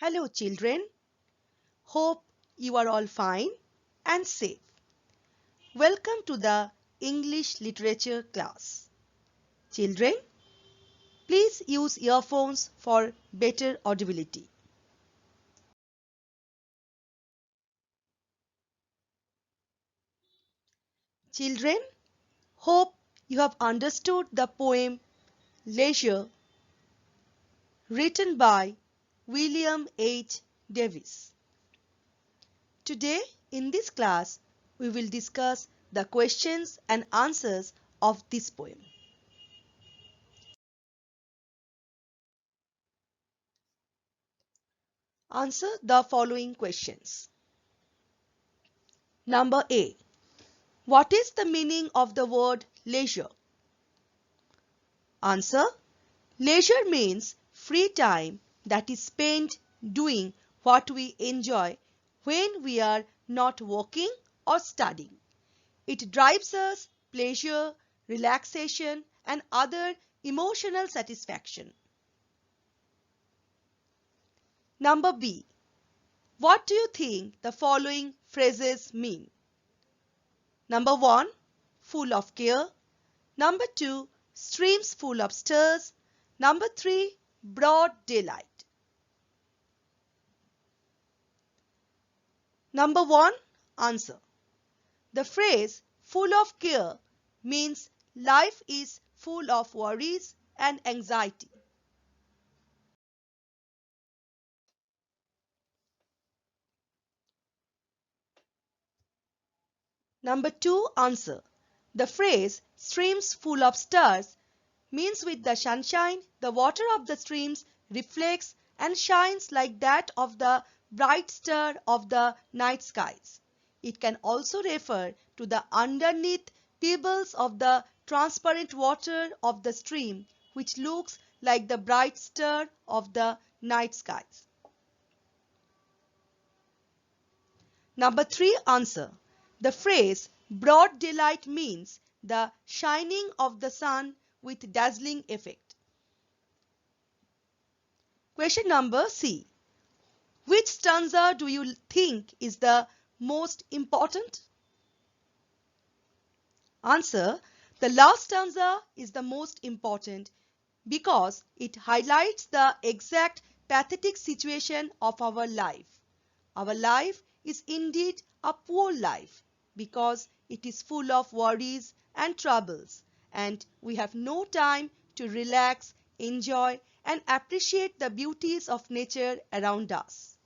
Hello children, hope you are all fine and safe. Welcome to the English literature class. Children, please use earphones for better audibility. Children, hope you have understood the poem Leisure written by William H. Davis. Today in this class, we will discuss the questions and answers of this poem. Answer the following questions. Number A. What is the meaning of the word leisure? Answer. Leisure means free time that is spent doing what we enjoy when we are not working or studying. It drives us pleasure, relaxation, and other emotional satisfaction. Number B. What do you think the following phrases mean? Number 1. Full of care. Number 2. Streams full of stars. Number 3. Broad daylight. Number 1. Answer. The phrase full of care means life is full of worries and anxiety. Number 2. Answer. The phrase streams full of stars means with the sunshine, the water of the streams reflects and shines like that of the bright star of the night skies. It can also refer to the underneath pebbles of the transparent water of the stream, which looks like the bright star of the night skies. Number 3. Answer. The phrase broad daylight means the shining of the sun with dazzling effect. Question number C. Which stanza do you think is the most important? Answer. The last stanza is the most important because it highlights the exact pathetic situation of our life. Our life is indeed a poor life because it is full of worries and troubles, and we have no time to relax, enjoy, and appreciate the beauties of nature around us.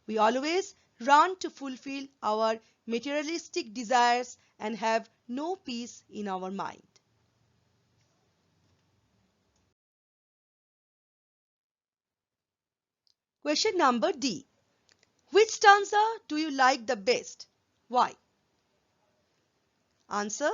We always run to fulfill our materialistic desires and have no peace in our mind. Question number D. Which stanza do you like the best? Why? Answer.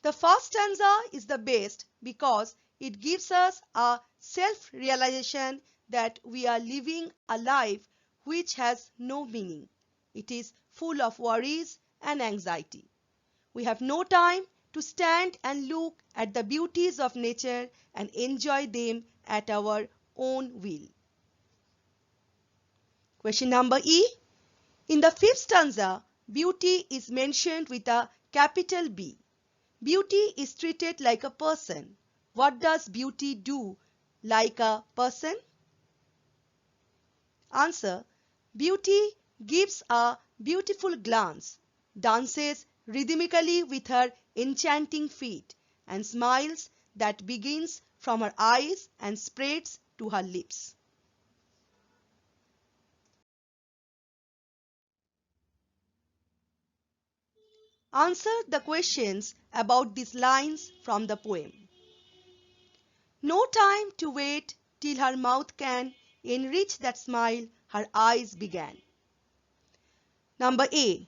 The first stanza is the best because it gives us a self-realization that we are living a life which has no meaning. It is full of worries and anxiety. We have no time to stand and look at the beauties of nature and enjoy them at our own will. Question number E. In the fifth stanza, beauty is mentioned with a capital B. Beauty is treated like a person. What does beauty do like a person? Answer. Beauty gives a beautiful glance, dances rhythmically with her enchanting feet, and smiles that begins from her eyes and spreads to her lips. Answer the questions about these lines from the poem. No time to wait till her mouth can enrich that smile her eyes began. Number A.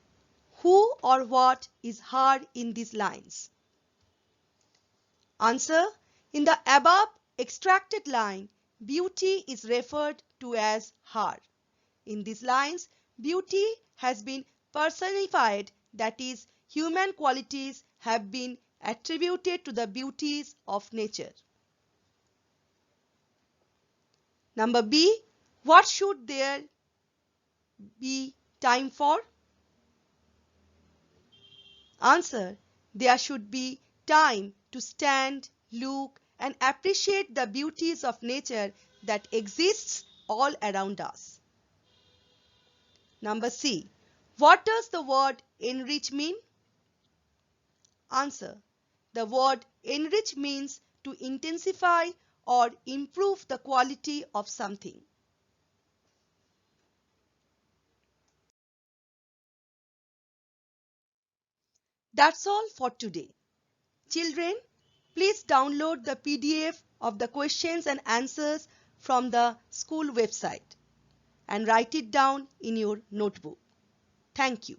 Who or what is her in these lines? Answer. In the above extracted line, beauty is referred to as her. In these lines, beauty has been personified, that is, human qualities have been attributed to the beauties of nature. Number B. What should there be time for? Answer: there should be time to stand, look, and appreciate the beauties of nature that exists all around us. Number C. What does the word enrich mean? Answer: the word enrich means to intensify or improve the quality of something. That's all for today. Children, please download the PDF of the questions and answers from the school website and write it down in your notebook. Thank you.